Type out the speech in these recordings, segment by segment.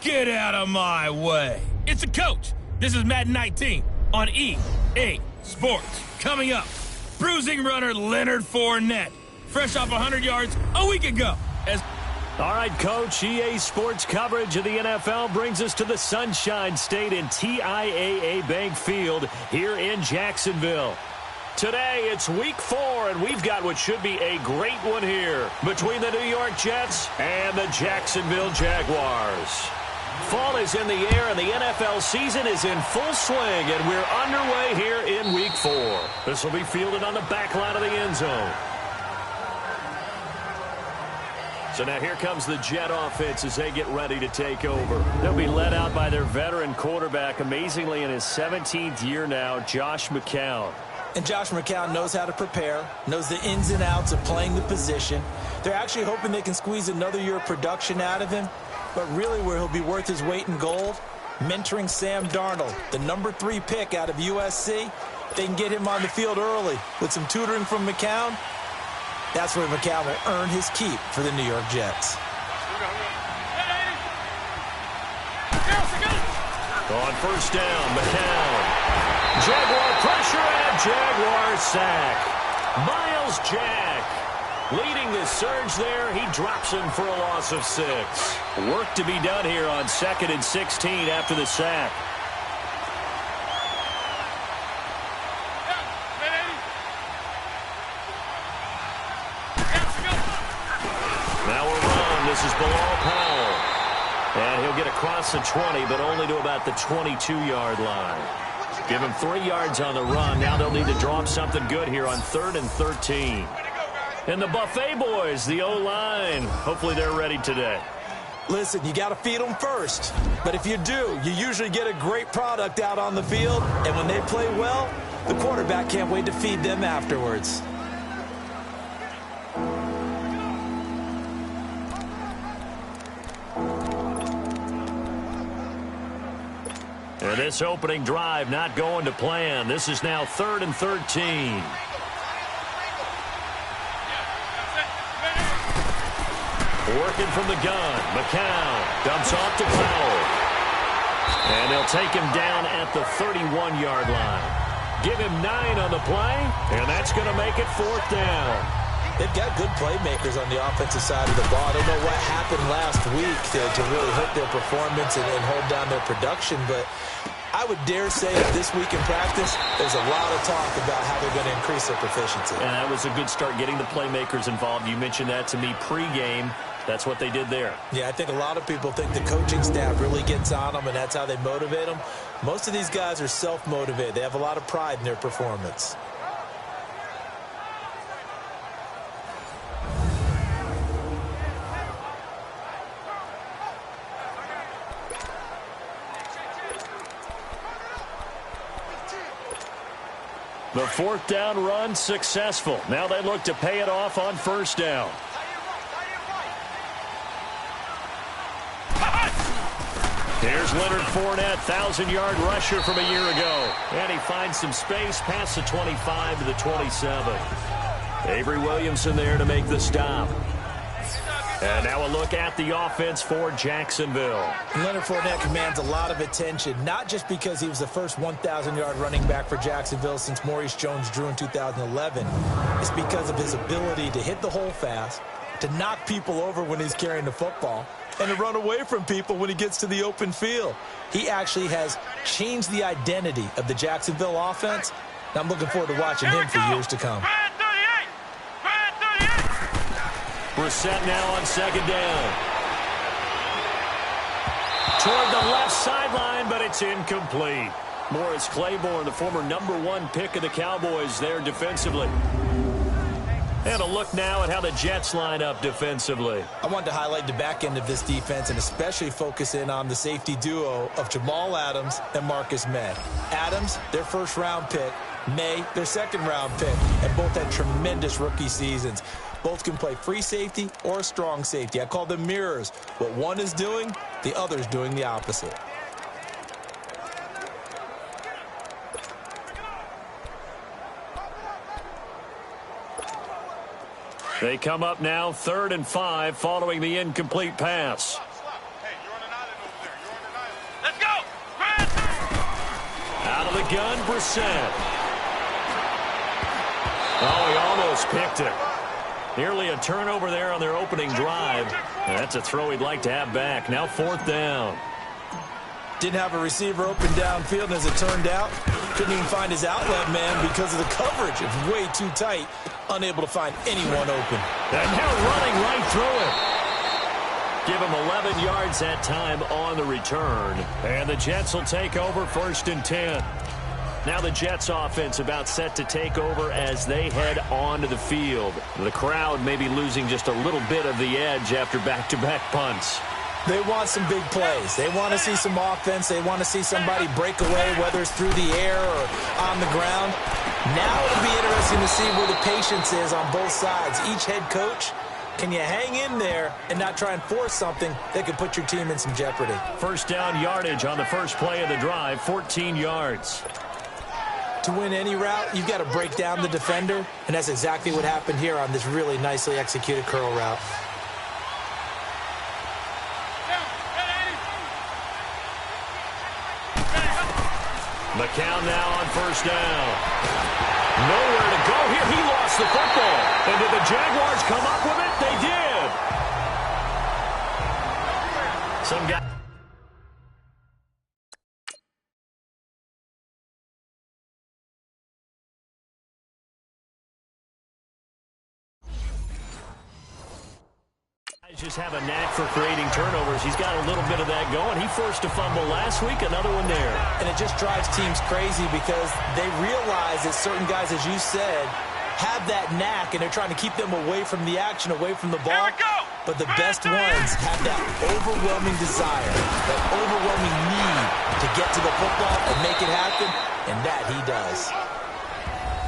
Get out of my way. It's a coach. This is Madden 19 on EA Sports. Coming up, bruising runner Leonard Fournette, fresh off 100 yards a week ago. All right, Coach, EA Sports coverage of the NFL brings us to the Sunshine State in TIAA Bank Field here in Jacksonville. Today, it's Week 4, and we've got what should be a great one here between the New York Jets and the Jacksonville Jaguars. Fall is in the air, and the NFL season is in full swing, and we're underway here in Week 4. This will be fielded on the back line of the end zone. So now here comes the Jet offense as they get ready to take over. They'll be led out by their veteran quarterback, amazingly in his 17th year now, Josh McCown. And Josh McCown knows how to prepare, knows the ins and outs of playing the position. They're actually hoping they can squeeze another year of production out of him. But really where he'll be worth his weight in gold, mentoring Sam Darnold, the number 3 pick out of USC. They can get him on the field early with some tutoring from McCown. That's where McCown will earn his keep for the New York Jets. On first down, McCown. Jaguar pressure and a Jaguar sack. Miles Jack leading the surge there. He drops him for a loss of 6. Work to be done here on 2nd and 16 after the sack. This is Bilal Powell. And he'll get across the 20, but only to about the 22-yard line. Give him 3 yards on the run. Now they'll need to draw up something good here on 3rd and 13. And the Buffet boys, the O-line, hopefully they're ready today. Listen, you got to feed them first. But if you do, you usually get a great product out on the field. And when they play well, the quarterback can't wait to feed them afterwards. And this opening drive not going to plan. This is now 3rd and 13. Working from the gun. McCown dumps off to Powell. And they'll take him down at the 31-yard line. Give him 9 on the play, and that's going to make it 4th down. They've got good playmakers on the offensive side of the ball. I don't know what happened last week to really hurt their performance and hold down their production, but I would dare say that this week in practice, there's a lot of talk about how they're going to increase their proficiency. And that was a good start, getting the playmakers involved. You mentioned that to me pregame. That's what they did there. Yeah, I think a lot of people think the coaching staff really gets on them, and that's how they motivate them. Most of these guys are self-motivated. They have a lot of pride in their performance. The 4th down run successful. Now they look to pay it off on 1st down. Here's Leonard Fournette, 1,000-yard rusher from a year ago. And he finds some space past the 25 to the 27. Avery Williamson there to make the stop. And now a look at the offense for Jacksonville. Leonard Fournette commands a lot of attention, not just because he was the first 1,000-yard running back for Jacksonville since Maurice Jones-Drew in 2011. It's because of his ability to hit the hole fast, to knock people over when he's carrying the football, and to run away from people when he gets to the open field. He actually has changed the identity of the Jacksonville offense. And I'm looking forward to watching him for years to come. Brissett now on 2nd down. Toward the left sideline, but it's incomplete. Morris Claiborne, the former #1 pick of the Cowboys there defensively. And a look now at how the Jets line up defensively. I wanted to highlight the back end of this defense and especially focus in on the safety duo of Jamal Adams and Marcus May. Adams, their 1st-round pick. May, their 2nd-round pick. And both had tremendous rookie seasons. Both can play free safety or a strong safety. I call them mirrors. What one is doing, the other is doing the opposite. They come up now 3rd and 5 following the incomplete pass. gun, Brissett. Oh, he almost picked it. Nearly a turnover there on their opening drive. And that's a throw he'd like to have back. Now 4th down. Didn't have a receiver open downfield, and as it turned out, couldn't even find his outlet man because of the coverage. It was way too tight, unable to find anyone open. And now running right through it. Give him 11 yards that time on the return. And the Jets will take over 1st and 10. Now the Jets offense about set to take over as they head onto the field. The crowd may be losing just a little bit of the edge after back-to-back punts. They want some big plays. They want to see some offense. They want to see somebody break away, whether it's through the air or on the ground. Now it'll be interesting to see where the patience is on both sides. Each head coach, can you hang in there and not try and force something that could put your team in some jeopardy? 1st down yardage on the first play of the drive, 14 yards. To win any route, you've got to break down the defender, and that's exactly what happened here on this really nicely executed curl route. McCown now on 1st down. Nowhere to go here. He lost the football. And did the Jaguars come up with it? They did. Some guy. Just have a knack for creating turnovers. He's got a little bit of that going. He forced a fumble last week, another one there. And it just drives teams crazy because they realize that certain guys, as you said, have that knack, and they're trying to keep them away from the action, away from the ball. But the best ones have that overwhelming desire, that overwhelming need to get to the football and make it happen, and that he does.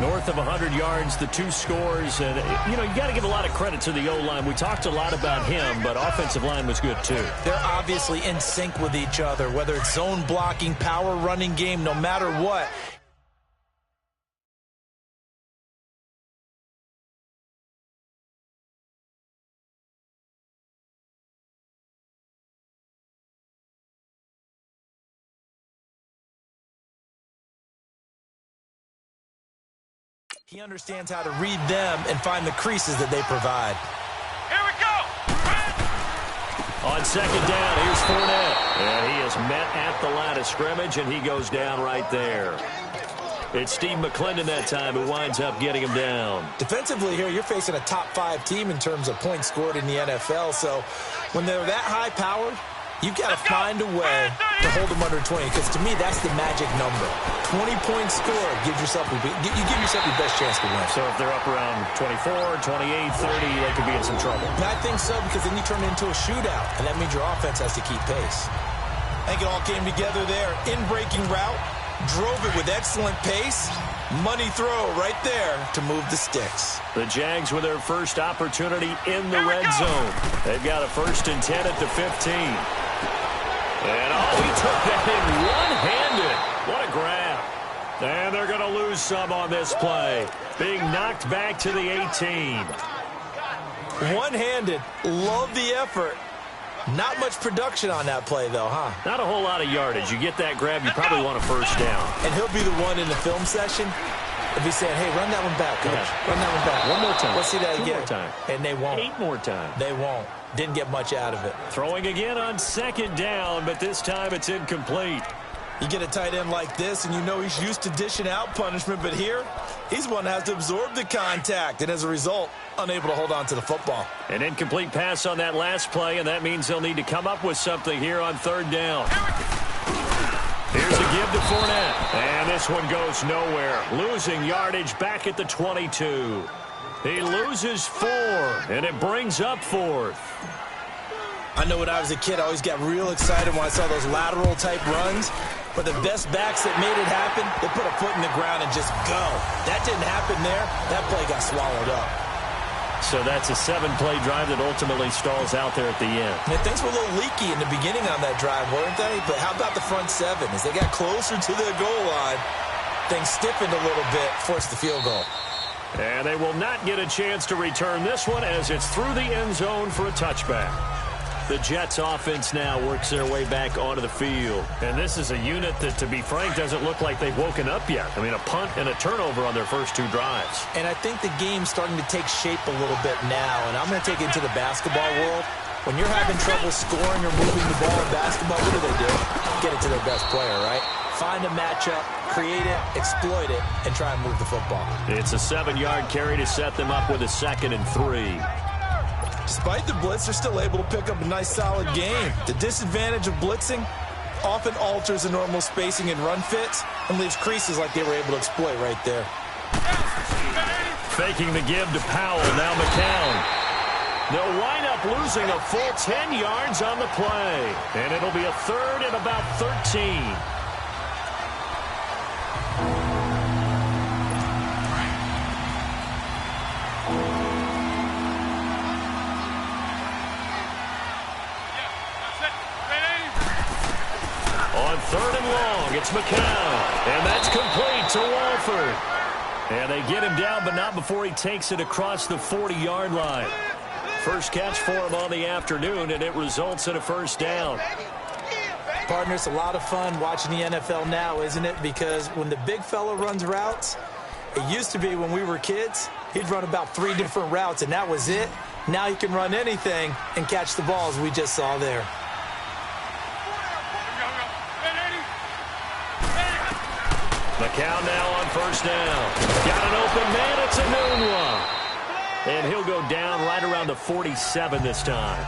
North of 100 yards, the 2 scores. And, you know, you got to give a lot of credit to the O-line. We talked a lot about him, but offensive line was good, too. They're obviously in sync with each other, whether it's zone blocking, power running game, no matter what. He understands how to read them and find the creases that they provide. Here we go! On 2nd down, here's Fournette. And he is met at the line of scrimmage, and he goes down right there. It's Steve McClendon that time who winds up getting him down. Defensively here, you're facing a top 5 team in terms of points scored in the NFL. So when they're that high-powered, you've got to find a way to hold them under 20, because to me, that's the magic number. 20 points scored, you give yourself your best chance to win. So if they're up around 24, 28, 30, they could be in some trouble. And I think so, because then you turn it into a shootout, and that means your offense has to keep pace. I think it all came together there. In-breaking route, drove it with excellent pace. Money throw right there to move the sticks. The Jags with their first opportunity in the red zone. They've got a 1st and 10 at the 15. And he took that in one-handed. What a grab. And they're going to lose some on this play. Being knocked back to the 18. One-handed. Love the effort. Not much production on that play, though, huh? Not a whole lot of yardage. You get that grab, you probably want a 1st down. And he'll be the one in the film session. He'll be saying, hey, run that one back, coach. Yeah. Run that one back. One more time. Let's see that 2 again. more time. And they won't. 8 more times. They won't. Didn't get much out of it. Throwing again on 2nd down, but this time it's incomplete. You get a tight end like this, and you know he's used to dishing out punishment, but here, he's one that has to absorb the contact, and as a result, unable to hold on to the football. An incomplete pass on that last play, and that means they'll need to come up with something here on 3rd down. Here's a give to Fournette, and this one goes nowhere. Losing yardage back at the 22. He loses 4, and it brings up 4th. I know when I was a kid, I always got real excited when I saw those lateral-type runs. But the best backs that made it happen, they put a foot in the ground and just go. That didn't happen there. That play got swallowed up. So that's a 7-play drive that ultimately stalls out there at the end. And things were a little leaky in the beginning on that drive, weren't they? But how about the front 7? As they got closer to the goal line, things stiffened a little bit, forced the field goal. And they will not get a chance to return this one as it's through the end zone for a touchback. The Jets offense now works their way back onto the field. And this is a unit that, to be frank, doesn't look like they've woken up yet. I mean, a punt and a turnover on their first 2 drives. And I think the game's starting to take shape a little bit now. And I'm going to take it to the basketball world. When you're having trouble scoring or moving the ball in basketball, what do? Get it to their best player, right? Find a matchup, create it, exploit it, and try and move the football. It's a 7-yard carry to set them up with a 2nd and 3. Despite the blitz, they're still able to pick up a nice, solid game. The disadvantage of blitzing often alters the normal spacing and run fits and leaves creases like they were able to exploit right there. Faking the give to Powell, now McCown. They'll wind up losing a full 10 yards on the play, and it'll be a 3rd and about 13. On 3rd and long, it's McCown, and that's complete to Walford. And they get him down, but not before he takes it across the 40-yard line. First catch for him on the afternoon, and it results in a 1st down. Partner, it's a lot of fun watching the NFL now, isn't it? Because when the big fella runs routes, it used to be when we were kids, he'd run about 3 different routes, and that was it. Now he can run anything and catch the balls we just saw there. McCown now on 1st down. Got an open man. It's a noon one. And he'll go down right around the 47 this time.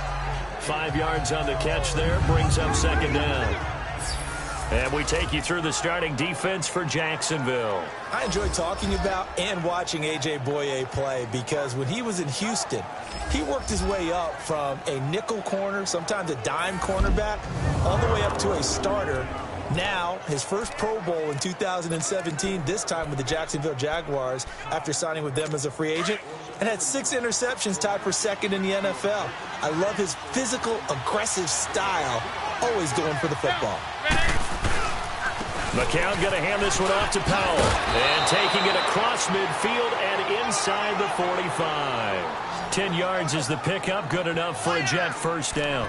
5 yards on the catch there. Brings up 2nd down. And we take you through the starting defense for Jacksonville. I enjoy talking about and watching A.J. Boye play because when he was in Houston, he worked his way up from a nickel corner, sometimes a dime cornerback, all the way up to a starter. Now, his first Pro Bowl in 2017, this time with the Jacksonville Jaguars after signing with them as a free agent, and had 6 interceptions, tied for 2nd in the NFL. I love his physical, aggressive style, always going for the football. McCown going to hand this one off to Powell, and taking it across midfield and inside the 45. 10 yards is the pickup, good enough for a Jet 1st down.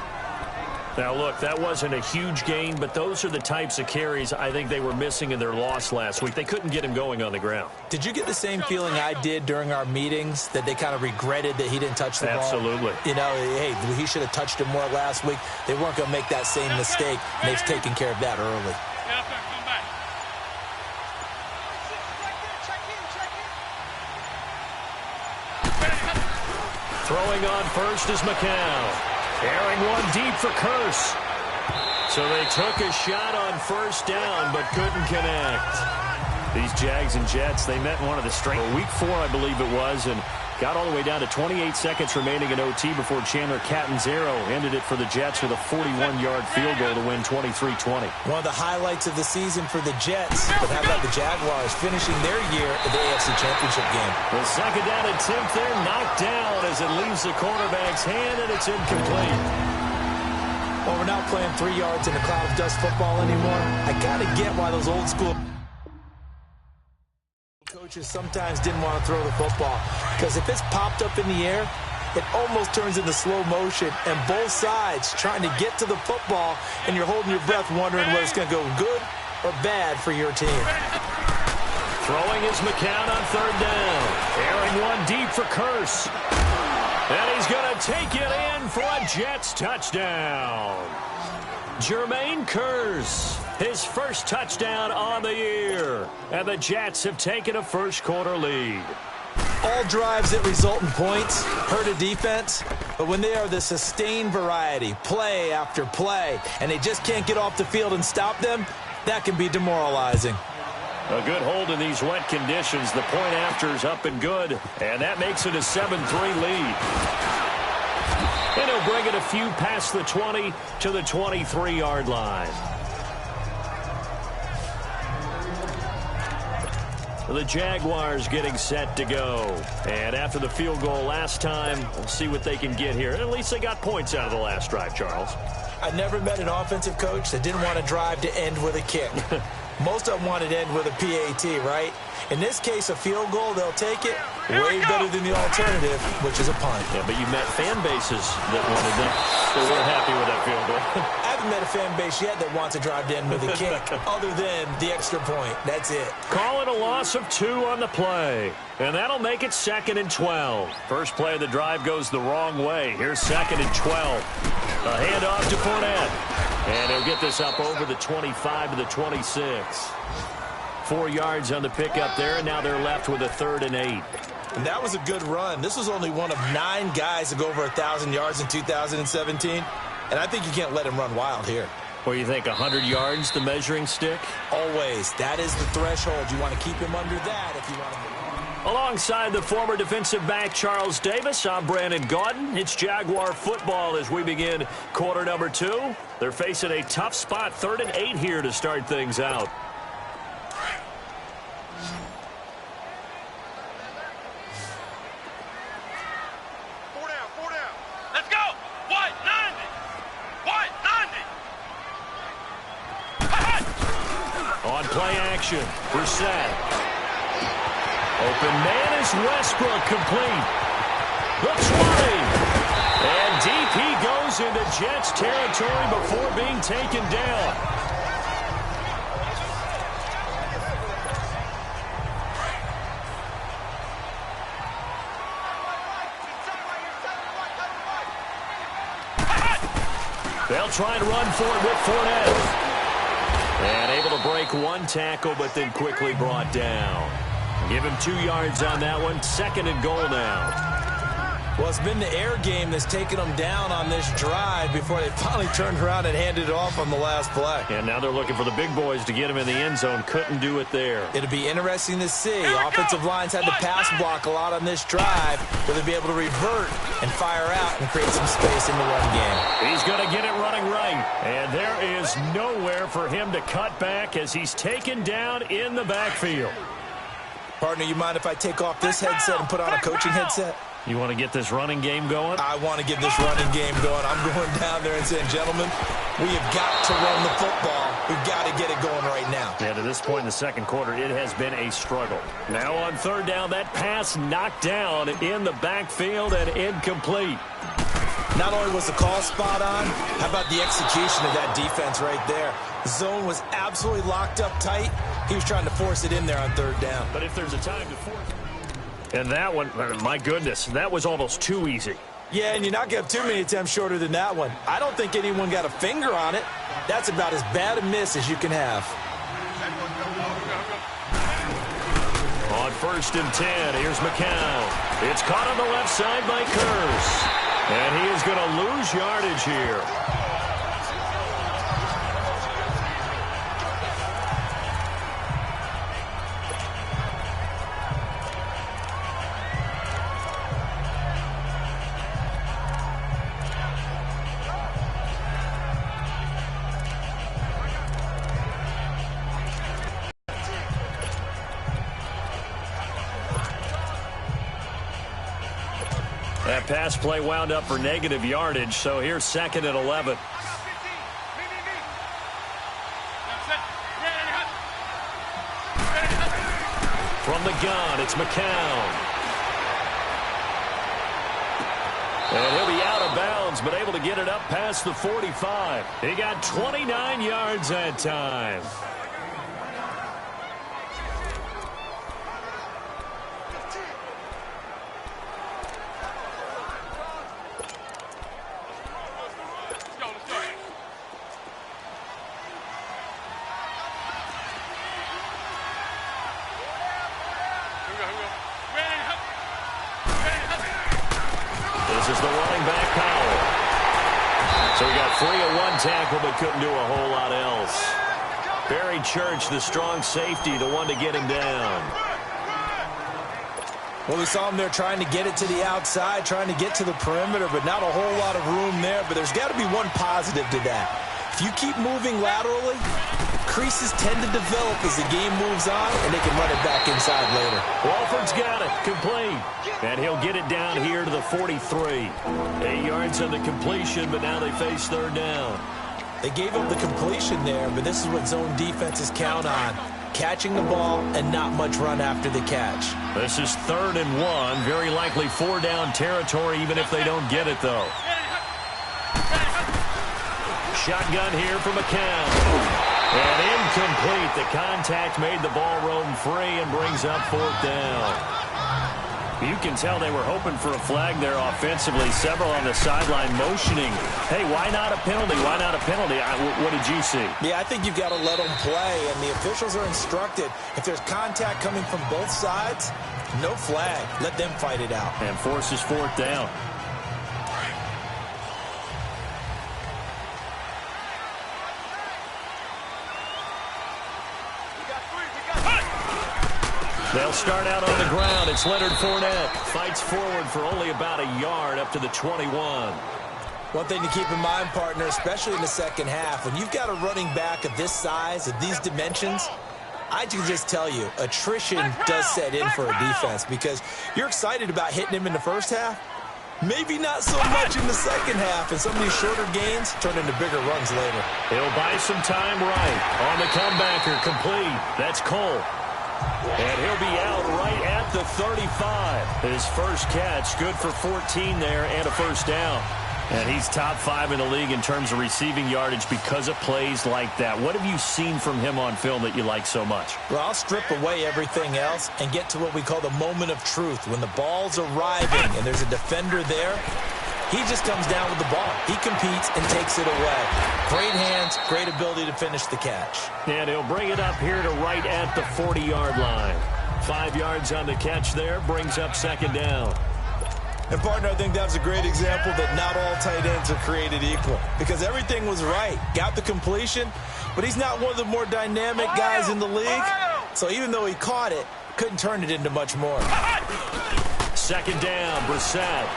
Now, look, that wasn't a huge gain, but those are the types of carries I think they were missing in their loss last week. They couldn't get him going on the ground. Did you get the same feeling I did during our meetings, that they kind of regretted that he didn't touch the ball? Absolutely. You know, hey, he should have touched him more last week. They weren't going to make that same mistake, and they've taken care of that early. Throwing on first is McCown. Airing one deep for Curse. So they took a shot on 1st down, but couldn't connect. These Jags and Jets, they met in one of the week 4, I believe it was, and got all the way down to 28 seconds remaining in OT before Chandler Catanzaro ended it for the Jets with a 41-yard field goal to win 23-20. One of the highlights of the season for the Jets. But how about the Jaguars finishing their year in the AFC Championship game? The 2nd down attempt there knocked down as it leaves the quarterback's hand, and it's incomplete. Well, we're not playing 3 yards in a cloud of dust football anymore. I got to get why those old school coaches sometimes didn't want to throw the football, because if it's popped up in the air, it almost turns into slow motion, and both sides trying to get to the football, and you're holding your breath wondering whether it's going to go good or bad for your team. Throwing is McCown on 3rd down. Airing one deep for Curse. And he's going to take it in for a Jets touchdown. Jermaine Curse, his first touchdown on the year. And the Jets have taken a 1st quarter lead. All drives that result in points hurt a defense, but when they are the sustained variety, play after play, and they just can't get off the field and stop them, that can be demoralizing. A good hold in these wet conditions. The point after is up and good, and that makes it a 7-3 lead. And he'll bring it a few past the 20 to the 23-yard line. The Jaguars getting set to go. And after the field goal last time, we'll see what they can get here. At least they got points out of the last drive, Charles. I never met an offensive coach that didn't want to drive to end with a kick. Most of them wanted to end with a PAT, right? In this case, a field goal, they'll take it. Way better than the alternative, which is a punt. Yeah, but you met fan bases that wanted that. They weren't happy with that field goal. I haven't met a fan base yet that wants to drive in with a kick other than the extra point. That's it. Call it a loss of 2 on the play. And that'll make it 2nd and 12. First play of the drive goes the wrong way. Here's 2nd and 12. A handoff to Fournette. And he'll get this up over the 25 to the 26. 4 yards on the pickup there, and now they're left with a 3rd and 8. And that was a good run. This was only one of 9 guys to go over 1,000 yards in 2017. And I think you can't let him run wild here. Well, you think 100 yards, the measuring stick? Always. That is the threshold. You want to keep him under that if you want to. Alongside the former defensive back Charles Davis, I'm Brandon Gaudin. It's Jaguar football as we begin quarter number 2. They're facing a tough spot, 3rd and 8 here to start things out. Let's go! White 90! White 90! On play action, Brissett. Open man is Westbrook, complete. The 20. And deep he goes into Jets territory before being taken down. They'll try and run for it with Fournette. And able to break 1 tackle, but then quickly brought down. Give him 2 yards on that one. 2nd and goal now. Well, it's been the air game that's taken them down on this drive before they finally turned around and handed it off on the last play. And now they're looking for the big boys to get him in the end zone. Couldn't do it there. It'll be interesting to see. Offensive lines had to pass block a lot on this drive. Will they be able to revert and fire out and create some space in the run game? He's going to get it running right. And there is nowhere for him to cut back as he's taken down in the backfield. Partner, you mind if I take off this headset and put on a coaching headset? You want to get this running game going? I want to get this running game going. I'm going down there and saying, gentlemen, we have got to run the football. We've got to get it going right now. Yeah, to this point in the second quarter, it has been a struggle. Now on 3rd down, that pass knocked down in the backfield and incomplete. Not only was the call spot on, how about the execution of that defense right there? The zone was absolutely locked up tight. He was trying to force it in there on 3rd down. But if there's a time to force it. And that one, my goodness, that was almost too easy. Yeah, and you're not going to have too many attempts shorter than that one. I don't think anyone got a finger on it. That's about as bad a miss as you can have. On 1st and 10, here's McCown. It's caught on the left side by Curse. And he is going to lose yardage here. That pass play wound up for negative yardage, so here's 2nd and 11. From the gun, it's McCown. And he'll be out of bounds, but able to get it up past the 45. He got 29 yards that time. This is the running back, Powell. So he got free of 1 tackle, but couldn't do a whole lot else. Barry Church, the strong safety, the one to get him down. Well, we saw him there trying to get it to the outside, trying to get to the perimeter, but not a whole lot of room there. But there's got to be one positive to that. If you keep moving laterally, creases tend to develop as the game moves on, and they can run it back inside later. Walford's got it. Complete. And he'll get it down here to the 43. 8 yards on the completion, but now they face 3rd down. They gave up the completion there, but this is what zone defenses count on. Catching the ball and not much run after the catch. This is 3rd and 1. Very likely 4-down territory, even if they don't get it, though. Shotgun here for McCown. And incomplete. The contact made the ball roam free and brings up 4th down. You can tell they were hoping for a flag there offensively. Several on the sideline motioning. Hey, why not a penalty? Why not a penalty? What did you see? Yeah, I think you've got to let them play, and the officials are instructed. If there's contact coming from both sides, no flag. Let them fight it out. And forces 4th down. They'll start out on the ground. It's Leonard Fournette. Fights forward for only about a yard up to the 21. One thing to keep in mind, partner, especially in the second half, when you've got a running back of this size, of these dimensions, I can just tell you, attrition does set in for a defense because you're excited about hitting him in the first half. Maybe not so much in the second half, and some of these shorter gains turn into bigger runs later. He'll buy some time right. On the comebacker, complete. That's Cole. And he'll be out right at the 35. His first catch, good for 14 there and a first down. And he's top 5 in the league in terms of receiving yardage because of plays like that. What have you seen from him on film that you like so much? Well, I'll strip away everything else and get to what we call the moment of truth. When the ball's arriving and there's a defender there, he just comes down with the ball. He competes and takes it away. Great hands, great ability to finish the catch. And he'll bring it up here to right at the 40-yard line. 5 yards on the catch there, brings up 2nd down. And, partner, I think that's a great example that not all tight ends are created equal because everything was right. Got the completion, but he's not one of the more dynamic guys in the league. So even though he caught it, couldn't turn it into much more. 2nd down, Brissett.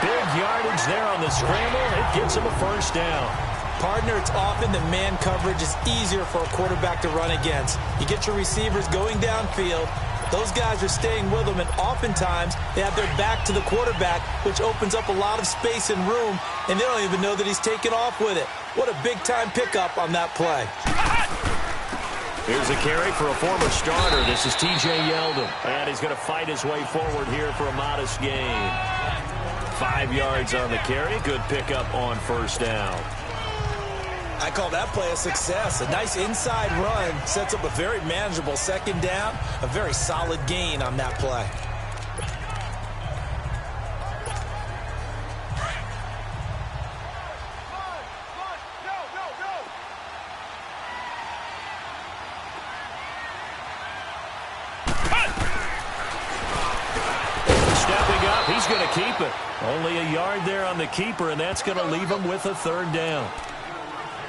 Big yardage there on the scramble. It gets him a first down. Partner, it's often that man coverage is easier for a quarterback to run against. You get your receivers going downfield. Those guys are staying with them, and oftentimes they have their back to the quarterback, which opens up a lot of space and room, and they don't even know that he's taken off with it. What a big-time pickup on that play. Here's a carry for a former starter. This is T.J. Yeldon, and he's going to fight his way forward here for a modest gain. 5 yards on the carry. Good pickup on first down. I call that play a success. A nice inside run sets up a very manageable 2nd down. A very solid gain on that play. Stepping up, he's going to keep it. Only a yard there on the keeper, and that's going to leave him with a 3rd down.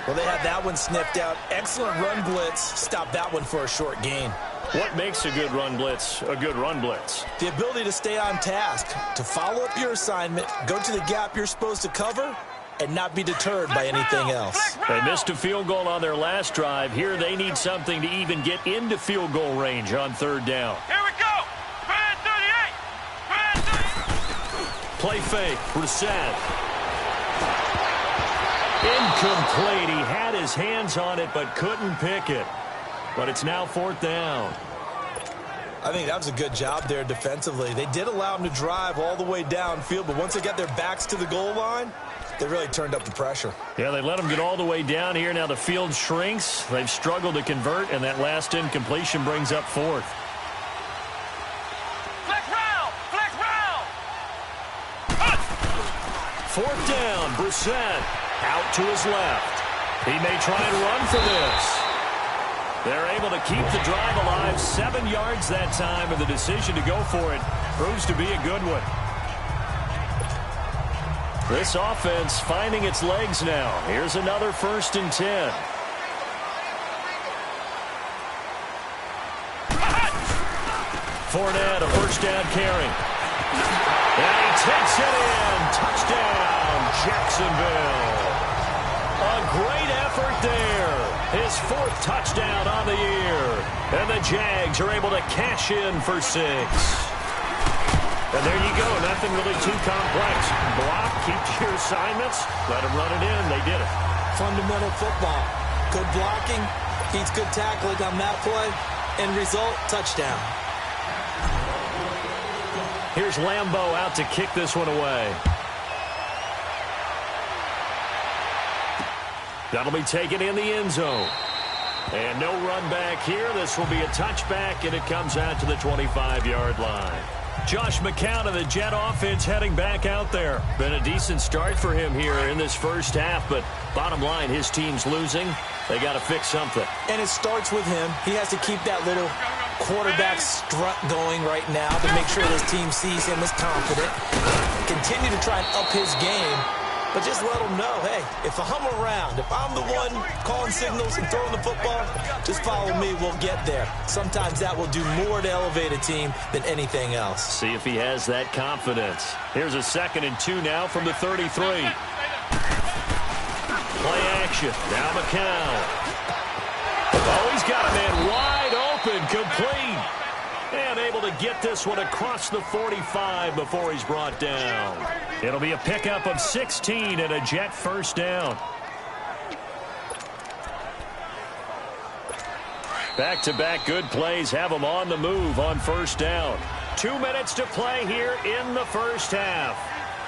Well, they had that one sniffed out. Excellent run blitz. Stop that one for a short gain. What makes a good run blitz a good run blitz? The ability to stay on task, to follow up your assignment, go to the gap you're supposed to cover, and not be deterred by anything else. They missed a field goal on their last drive. Here they need something to even get into field goal range on 3rd down. Here we go. Brand 38. Brand 38. Play fake. Brissett. Incomplete. He had his hands on it but couldn't pick it. But it's now 4th down. I think that was a good job there defensively. They did allow him to drive all the way downfield, but once they got their backs to the goal line, they really turned up the pressure. Yeah, they let him get all the way down here. Now the field shrinks. They've struggled to convert, and that last incompletion brings up 4th. Flex round. Flex round. 4th down. Brissett. Out to his left. He may try and run for this. They're able to keep the drive alive. 7 yards that time, and the decision to go for it proves to be a good one. This offense finding its legs now. Here's another 1st and 10. Fournette, a first down carry. And he takes it in. Touchdown, Jacksonville. A great effort there. His 4th touchdown on the year. And the Jags are able to cash in for 6. And there you go. Nothing really too complex. Block, keep to your assignments, let them run it in. They did it. Fundamental football. Good blocking, beats good tackling on that play. End result, touchdown. Here's Lambeau out to kick this one away. That'll be taken in the end zone. And no run back here. This will be a touchback, and it comes out to the 25-yard line. Josh McCown of the Jet offense heading back out there. Been a decent start for him here in this first half, but bottom line, his team's losing. They got to fix something. And it starts with him. He has to keep that little quarterback strut going right now to make sure this team sees him as confident. Continue to try and up his game. But just let them know, hey, if I'm around, if I'm the one calling signals and throwing the football, just follow me, we'll get there. Sometimes that will do more to elevate a team than anything else. See if he has that confidence. Here's a 2nd and 2 now from the 33. Play action. Now McCown. Oh, he's got a man wide open, complete. And able to get this one across the 45 before he's brought down. It'll be a pickup of 16 and a Jet first down. Back-to-back good plays have them on the move on first down. 2 minutes to play here in the first half.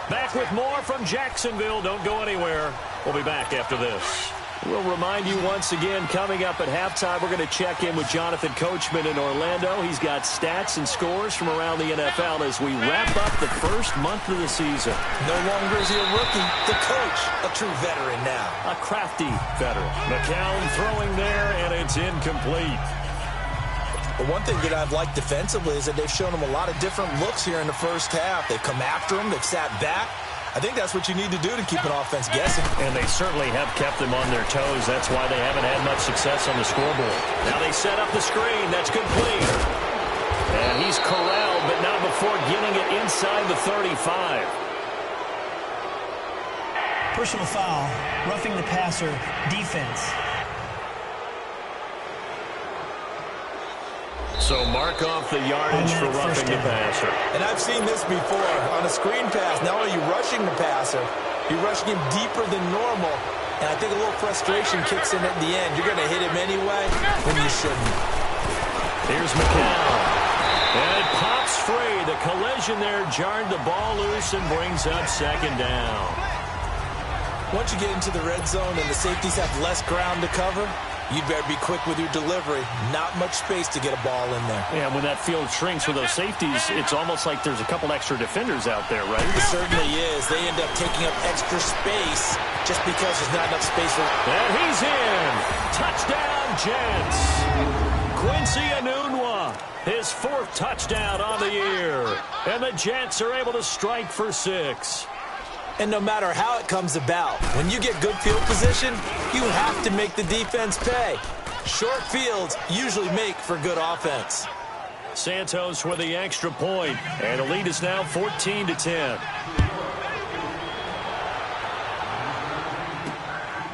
Back with more from Jacksonville. Don't go anywhere. We'll be back after this. We'll remind you once again, coming up at halftime, we're going to check in with Jonathan Coachman in Orlando. He's got stats and scores from around the NFL as we wrap up the first month of the season. No longer is he a rookie, the coach, a true veteran now. A crafty veteran. McCown throwing there, and it's incomplete. But one thing that I've liked defensively is that they've shown him a lot of different looks here in the first half. They've come after him, they've sat back. I think that's what you need to do to keep an offense guessing. And they certainly have kept them on their toes. That's why they haven't had much success on the scoreboard. Now they set up the screen. That's complete. And he's corralled, but not before getting it inside the 35. Personal foul, roughing the passer, defense. So mark off the yardage for roughing the passer. And I've seen this before. On a screen pass, not only are you rushing the passer, you're rushing him deeper than normal. And I think a little frustration kicks in at the end. You're going to hit him anyway when you shouldn't. Here's McCown. And it pops free. The collision there jarred the ball loose and brings up 2nd down. Once you get into the red zone and the safeties have less ground to cover, you'd better be quick with your delivery. Not much space to get a ball in there. Yeah, when that field shrinks with those safeties, it's almost like there's a couple extra defenders out there, right? It certainly is. They end up taking up extra space just because there's not enough space for... And he's in. Touchdown, Jets. Quincy Enunwa, his 4th touchdown on the year. And the Jets are able to strike for 6. And no matter how it comes about, when you get good field position, you have to make the defense pay. Short fields usually make for good offense. Santos with the extra point, and the lead is now 14-10.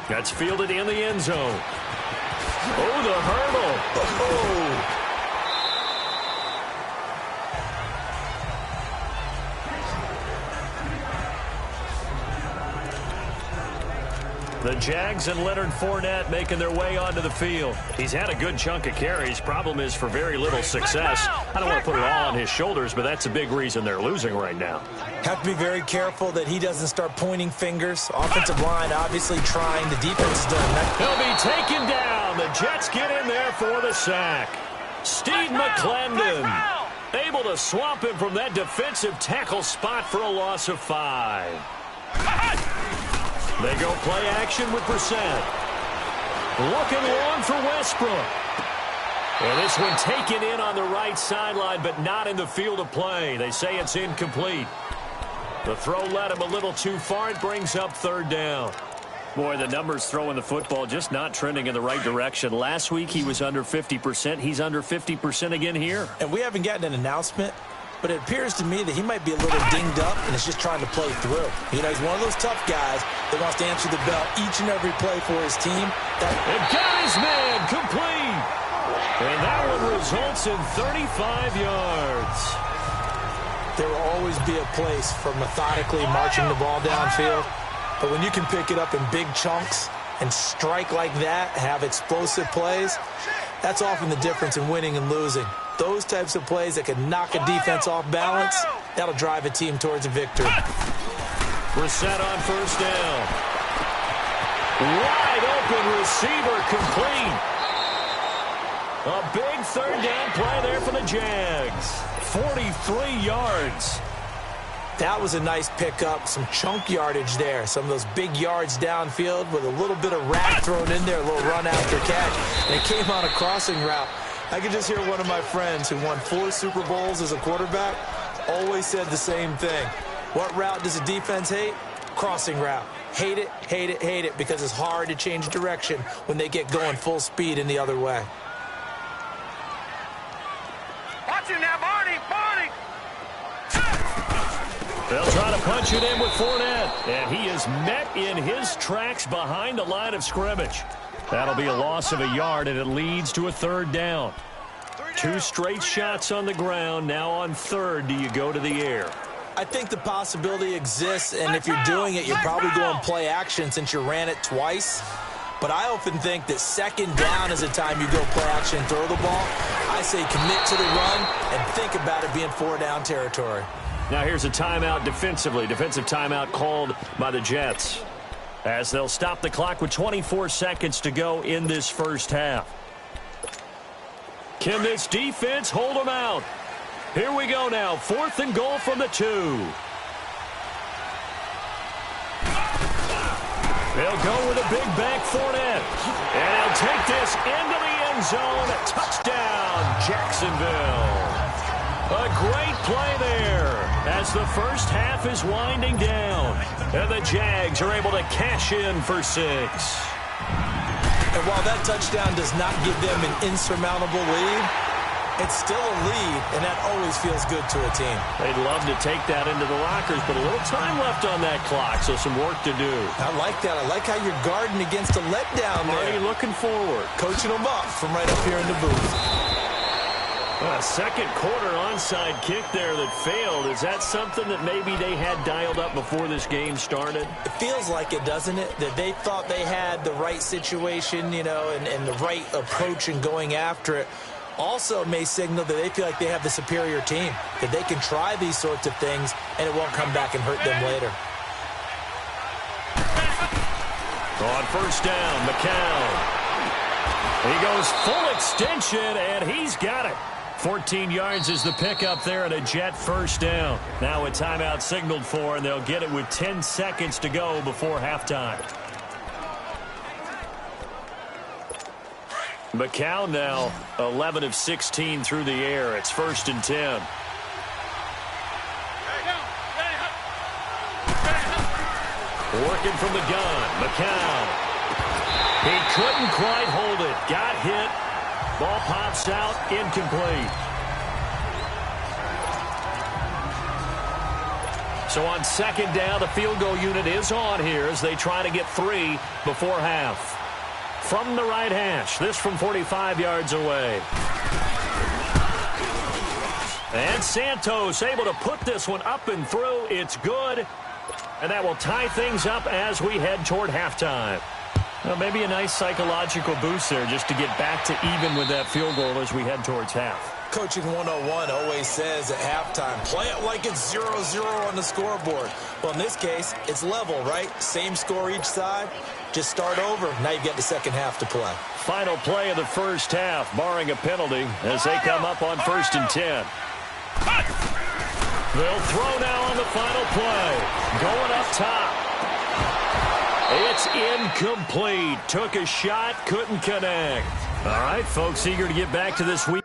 That's fielded in the end zone. Oh, the hurdle. Oh. The Jags and Leonard Fournette making their way onto the field. He's had a good chunk of carries. Problem is for very little success. I don't want to put it all on his shoulders, but that's a big reason they're losing right now. Have to be very careful that he doesn't start pointing fingers. Offensive line obviously trying. The defense is doing that. He'll be taken down. The Jets get in there for the sack. Steve McClendon able to swamp him from that defensive tackle spot for a loss of 5. They go play action with Brissett. Looking long for Westbrook. And this one taken in on the right sideline, but not in the field of play. They say it's incomplete. The throw led him a little too far. It brings up 3rd down. Boy, the numbers throwing the football just not trending in the right direction. Last week he was under 50%. He's under 50% again here. And we haven't gotten an announcement, but it appears to me that he might be a little dinged up and is just trying to play through. You know, he's one of those tough guys that wants to answer the bell each and every play for his team. And got his man complete. And that one results in 35 yards. There will always be a place for methodically marching the ball downfield. But when you can pick it up in big chunks and strike like that, have explosive plays, that's often the difference in winning and losing. Those types of plays that can knock a defense off balance, that'll drive a team towards a victory. We're set on first down. Wide open receiver complete. A big third down play there for the Jags. 43 yards. That was a nice pickup, some chunk yardage there. Some of those big yards downfield with a little bit of rack thrown in there, a little run after catch. And it came on a crossing route. I could just hear one of my friends who won 4 Super Bowls as a quarterback always said the same thing. What route does a defense hate? Crossing route. Hate it, hate it, hate it, because it's hard to change direction when they get going full speed in the other way. Watch him now, Barney! They'll try to punch it in with Fournette, and he is met in his tracks behind the line of scrimmage. That'll be a loss of a yard, and it leads to a third down. 2 straight shots on the ground. Now on third, do you go to the air? I think the possibility exists, and if you're doing it, you're probably going play action since you ran it twice. But I often think that second down is a time you go play action and throw the ball. I say commit to the run and think about it being 4-down territory. Now here's a timeout defensively. Defensive timeout called by the Jets, as they'll stop the clock with 24 seconds to go in this first half. Can this defense hold them out? Here we go now. 4th and goal from the 2. They'll go with a big bank Fournette. And he'll take this into the end zone. A touchdown, Jacksonville. A great play there as the first half is winding down. And the Jags are able to cash in for 6. And while that touchdown does not give them an insurmountable lead, it's still a lead, and that always feels good to a team. They'd love to take that into the lockers, but a little time left on that clock, so some work to do. I like that. I like how you're guarding against a letdown there. Already looking forward. Coaching them up from right up here in the booth. A second quarter onside kick there that failed. Is that something that maybe they had dialed up before this game started? It feels like it, doesn't it? That they thought they had the right situation, you know, and the right approach in going after it. Also may signal that they feel like they have the superior team, that they can try these sorts of things and it won't come back and hurt them later. On first down, McCown. He goes full extension, and he's got it. 14 yards is the pickup there, and a Jet first down. Now a timeout signaled for, and they'll get it with 10 seconds to go before halftime. McCown now 11 of 16 through the air. It's 1st and 10. Working from the gun, McCown. He couldn't quite hold it. Got hit. Ball pops out, incomplete. So on second down, the field goal unit is on here as they try to get 3 before half. From the right hash, this from 45 yards away. And Santos able to put this one up and through. It's good. And that will tie things up as we head toward halftime. Well, maybe a nice psychological boost there just to get back to even with that field goal as we head towards half. Coaching 101 always says at halftime, play it like it's 0-0 on the scoreboard. Well, in this case, it's level, right? Same score each side. Just start over. Now you get the second half to play. Final play of the first half, barring a penalty, as they come up on 1st and 10. They'll throw now on the final play. Going up top. It's incomplete. Took a shot, couldn't connect. All right, folks, eager to get back to this week.